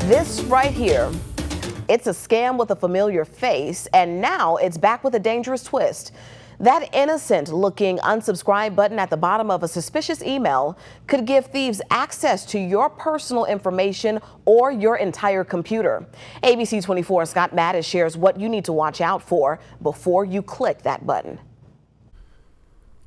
This right here, it's a scam with a familiar face, and now it's back with a dangerous twist. That innocent-looking unsubscribe button at the bottom of a suspicious email could give thieves access to your personal information or your entire computer. ABC24 Scott Mattis shares what you need to watch out for before you click that button.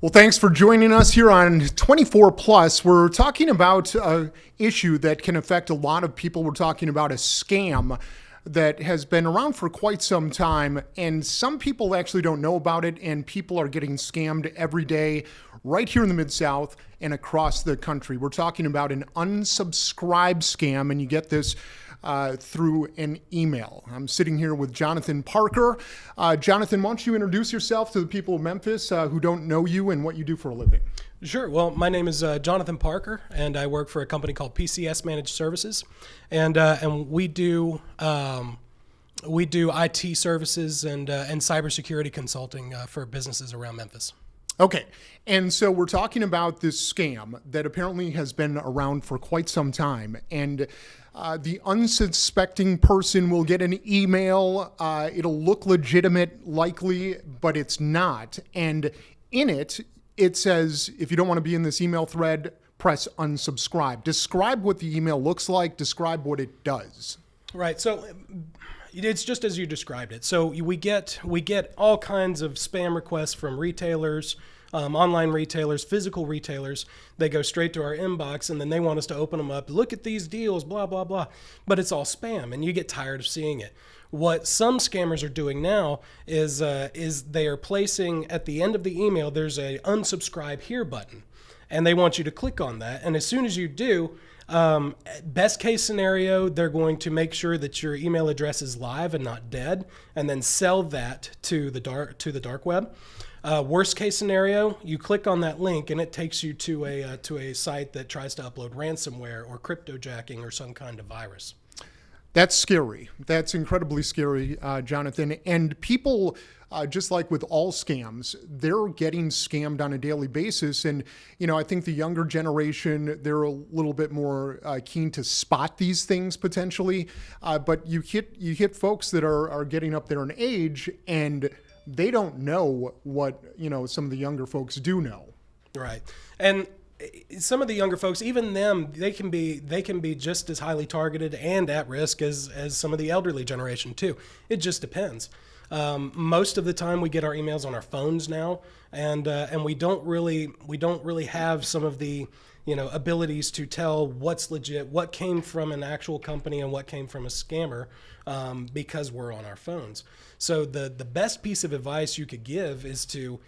Well, thanks for joining us here on 24 Plus. We're talking about an issue that can affect a lot of people. We're talking about a scam that has been around for quite some time, and some people actually don't know about it, and people are getting scammed every day right here in the Mid-South and across the country. We're talking about an unsubscribe scam, and you get this through an email. I'm sitting here with Jonathan Parker. Jonathan, why don't you introduce yourself to the people of Memphis who don't know you and what you do for a living? Sure. Well, my name is Jonathan Parker, and I work for a company called PCS Managed Services, and we do IT services and cybersecurity consulting for businesses around Memphis. Okay, and so we're talking about this scam that apparently has been around for quite some time, and the unsuspecting person will get an email. It'll look legitimate, likely, but it's not. And in it, it says, if you don't want to be in this email thread, press unsubscribe. Describe what the email looks like. Describe what it does. Right. So it's just as you described it. So we get all kinds of spam requests from retailers, online retailers, physical retailers. They go straight to our inbox, and then they want us to open them up. Look at these deals, blah, blah, blah. But it's all spam, and you get tired of seeing it. What some scammers are doing now is they are placing at the end of the email, there's a unsubscribe here button, and they want you to click on that. And as soon as you do, best case scenario, they're going to make sure that your email address is live and not dead, and then sell that to the dark web. Worst case scenario, you click on that link and it takes you to a site that tries to upload ransomware or cryptojacking or some kind of virus. That's scary. That's incredibly scary, Jonathan. And people, just like with all scams, they're getting scammed on a daily basis. And, I think the younger generation, they're a little bit more keen to spot these things potentially. But you hit folks that are getting up there in age, and they don't know what, some of the younger folks do know. Right. And some of the younger folks, even them, they can be just as highly targeted and at risk as some of the elderly generation too. It just depends. Most of the time we get our emails on our phones now, and we don't really have some of the abilities to tell what's legit, what came from an actual company and what came from a scammer, because we're on our phones. So the best piece of advice you could give is to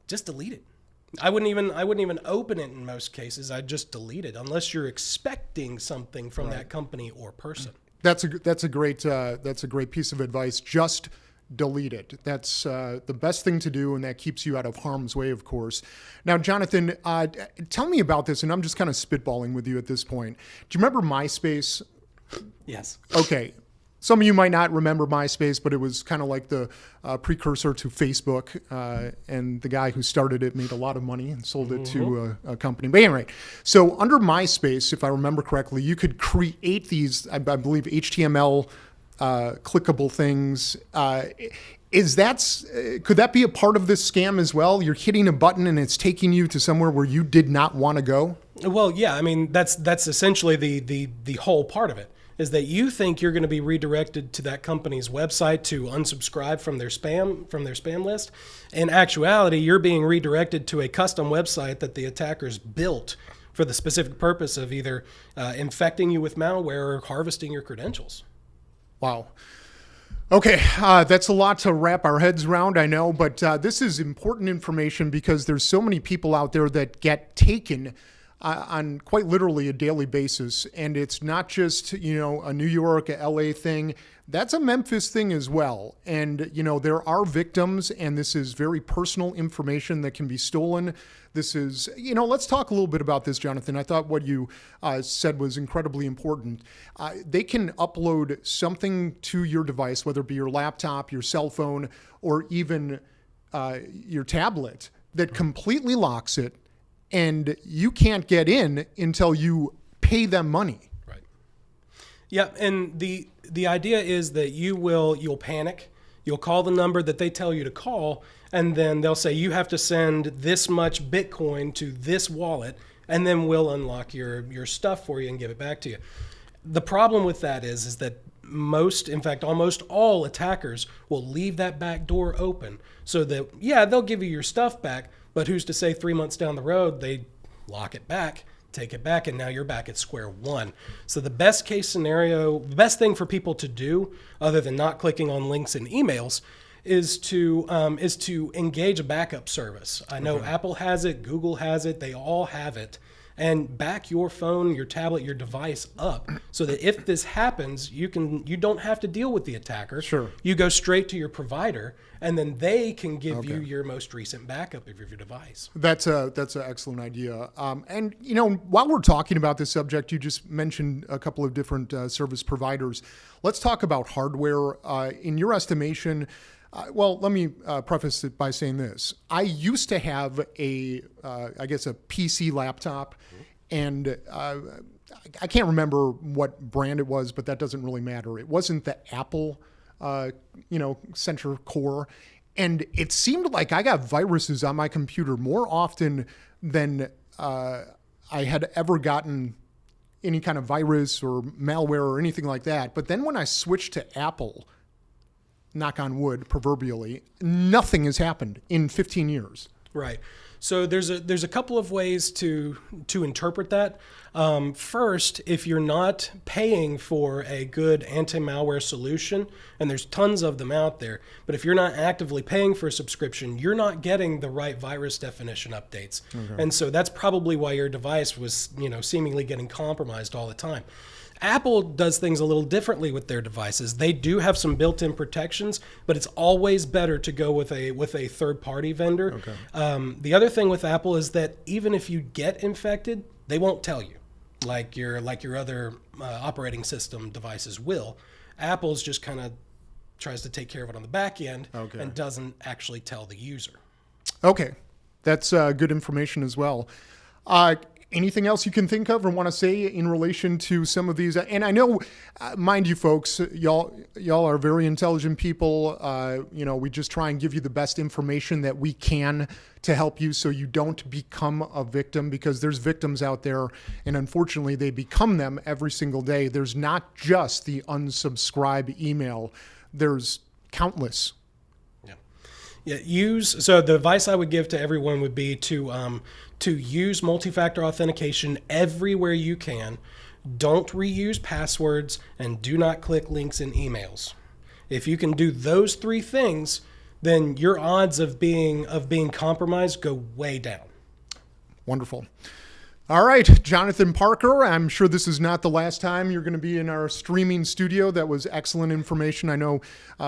just delete it. I wouldn't even open it in most cases. I'd just delete it unless you're expecting something from that company or person. That's a great piece of advice. Just delete it. That's the best thing to do, and that keeps you out of harm's way, of course. Now, Jonathan, tell me about this, and I'm just kind of spitballing with you at this point. Do you remember MySpace? Yes. Okay. Some of you might not remember MySpace, but it was kind of like the precursor to Facebook, and the guy who started it made a lot of money and sold it to a company. But anyway, so under MySpace, if I remember correctly, you could create these, I believe, HTML clickable things. Could that be a part of this scam as well? You're hitting a button and it's taking you to somewhere where you did not want to go? Well, yeah. I mean, that's essentially the whole part of it. Is that you think you're going to be redirected to that company's website to unsubscribe from their spam list. In actuality, you're being redirected to a custom website that the attackers built for the specific purpose of either infecting you with malware or harvesting your credentials. Wow. Okay, that's a lot to wrap our heads around, I know, but this is important information because there's so many people out there that get taken on quite literally a daily basis. And it's not just, a New York, a LA thing. That's a Memphis thing as well. And, there are victims, and this is very personal information that can be stolen. This is, let's talk a little bit about this, Jonathan. I thought what you said was incredibly important. They can upload something to your device, whether it be your laptop, your cell phone, or even your tablet, that completely locks it, and you can't get in until you pay them money. Right. Yeah, and the idea is that you'll panic. You'll call the number that they tell you to call, and then they'll say you have to send this much Bitcoin to this wallet, and then we'll unlock your stuff for you and give it back to you. The problem with that is that in fact, almost all attackers will leave that back door open so that, yeah, they'll give you your stuff back, but who's to say 3 months down the road they lock it back, take it back, and now you're back at square one. So the best case scenario, the best thing for people to do, other than not clicking on links in emails, is to engage a backup service. I know Apple has it, Google has it, they all have it. And back your phone, your tablet, your device up so that if this happens, you don't have to deal with the attacker. Sure. You go straight to your provider, and then they can give you your most recent backup of your device. That's an excellent idea. And while we're talking about this subject, you just mentioned a couple of different service providers. Let's talk about hardware. In your estimation, well, let me preface it by saying this. I used to have a PC laptop, and I can't remember what brand it was, but that doesn't really matter. It wasn't the Apple, Center Core, and it seemed like I got viruses on my computer more often than I had ever gotten any kind of virus or malware or anything like that. But then when I switched to Apple, knock on wood, proverbially, nothing has happened in 15 years. Right. So there's a couple of ways to interpret that. First, if you're not paying for a good anti-malware solution, and there's tons of them out there, but if you're not actively paying for a subscription, you're not getting the right virus definition updates. Okay. And so that's probably why your device was, seemingly getting compromised all the time. Apple does things a little differently with their devices. They do have some built-in protections, but it's always better to go with a third-party vendor. Okay. The other thing with Apple is that even if you get infected, they won't tell you, like your other operating system devices will. Apple's just kind of tries to take care of it on the back end and doesn't actually tell the user. Okay, that's good information as well. Anything else you can think of or want to say in relation to some of these? And I know, mind you, folks, y'all are very intelligent people. We just try and give you the best information that we can to help you so you don't become a victim, because there's victims out there, and unfortunately they become them every single day. There's not just the unsubscribe email. There's countless. Yeah. So the advice I would give to everyone would be to use multi-factor authentication everywhere you can. Don't reuse passwords, and do not click links in emails. If you can do those three things, then your odds of being compromised go way down. Wonderful. All right, Jonathan Parker, I'm sure this is not the last time you're going to be in our streaming studio. That was excellent information. I know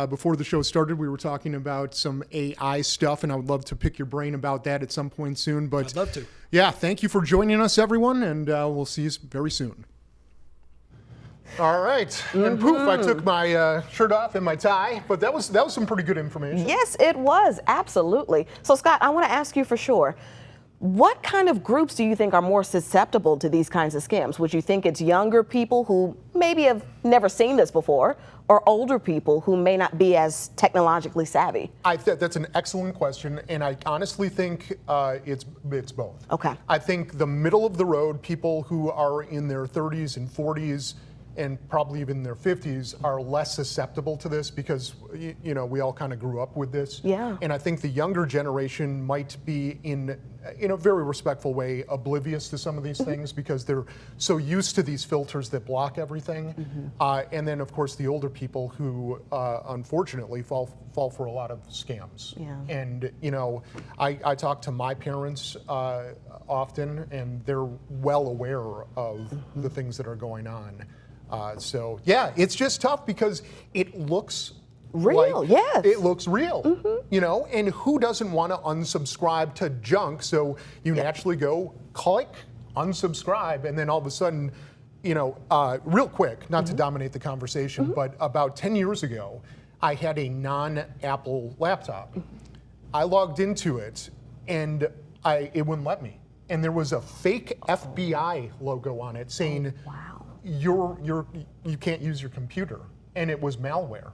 before the show started, we were talking about some AI stuff, and I would love to pick your brain about that at some point soon. But I'd love to. Yeah, thank you for joining us, everyone, and we'll see you very soon. All right, and poof, I took my shirt off and my tie, but that was some pretty good information. Yes, it was, absolutely. So, Scott, I want to ask you for sure, what kind of groups do you think are more susceptible to these kinds of scams? Would you think it's younger people who maybe have never seen this before, or older people who may not be as technologically savvy? That's an excellent question, and I honestly think it's both. Okay. I think the middle of the road, people who are in their 30s and 40s and probably even their 50s are less susceptible to this because, we all kind of grew up with this. Yeah. And I think the younger generation might be in a very respectful way oblivious to some of these things because they're so used to these filters that block everything. And then, of course, the older people who unfortunately fall for a lot of scams. Yeah. And, I talk to my parents often, and they're well aware of the things that are going on. So it's just tough because it looks real. Yes, it looks real. And who doesn't want to unsubscribe to junk? So you naturally go click unsubscribe, and then all of a sudden, real quick, not to dominate the conversation, but about 10 years ago, I had a non-Apple laptop. I logged into it, and it wouldn't let me. And there was a fake FBI logo on it saying, wow, you can't use your computer, and it was malware.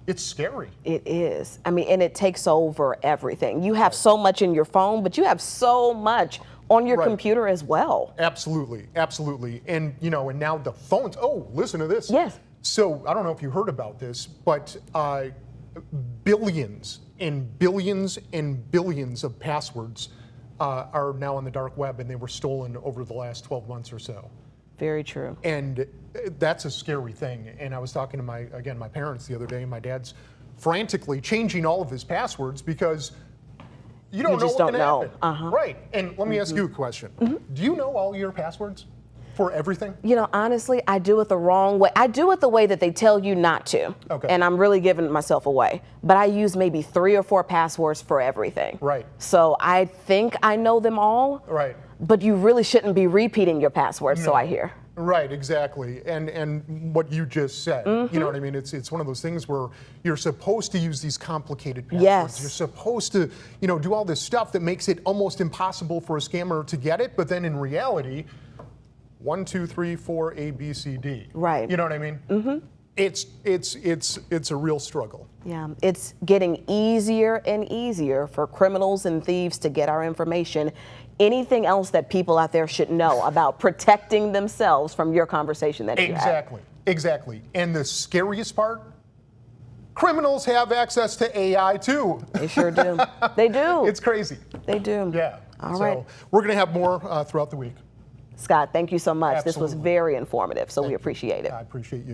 It's scary. It is. I mean, and it takes over everything. You have so much in your phone, but you have so much on your computer as well. Absolutely, absolutely. And and now the phones. Oh, listen to this. Yes. So I don't know if you heard about this, but billions and billions and billions of passwords are now on the dark web, and they were stolen over the last 12 months or so. Very true. And that's a scary thing. And I was talking to my parents the other day, and my dad's frantically changing all of his passwords because you don't know what's going to happen. Uh-huh. Right. And let me ask you a question. Do you know all your passwords for everything? Honestly, I do it the wrong way. I do it the way that they tell you not to. Okay. And I'm really giving myself away. But I use maybe 3 or 4 passwords for everything. Right. So I think I know them all. Right. But you really shouldn't be repeating your passwords, so I hear. Right, exactly. And what you just said, you know what I mean? It's one of those things where you're supposed to use these complicated passwords. Yes. You're supposed to, do all this stuff that makes it almost impossible for a scammer to get it, but then in reality, 1, 2, 3, 4, A, B, C, D. Right. You know what I mean? Mm-hmm. It's a real struggle. Yeah, it's getting easier and easier for criminals and thieves to get our information. Anything else that people out there should know about protecting themselves from your conversation that you had? Exactly. And the scariest part, criminals have access to AI too. They sure do. They do. It's crazy. They do. Yeah. All so right. We're going to have more throughout the week. Scott, thank you so much. Absolutely. This was very informative, so we appreciate it. I appreciate you.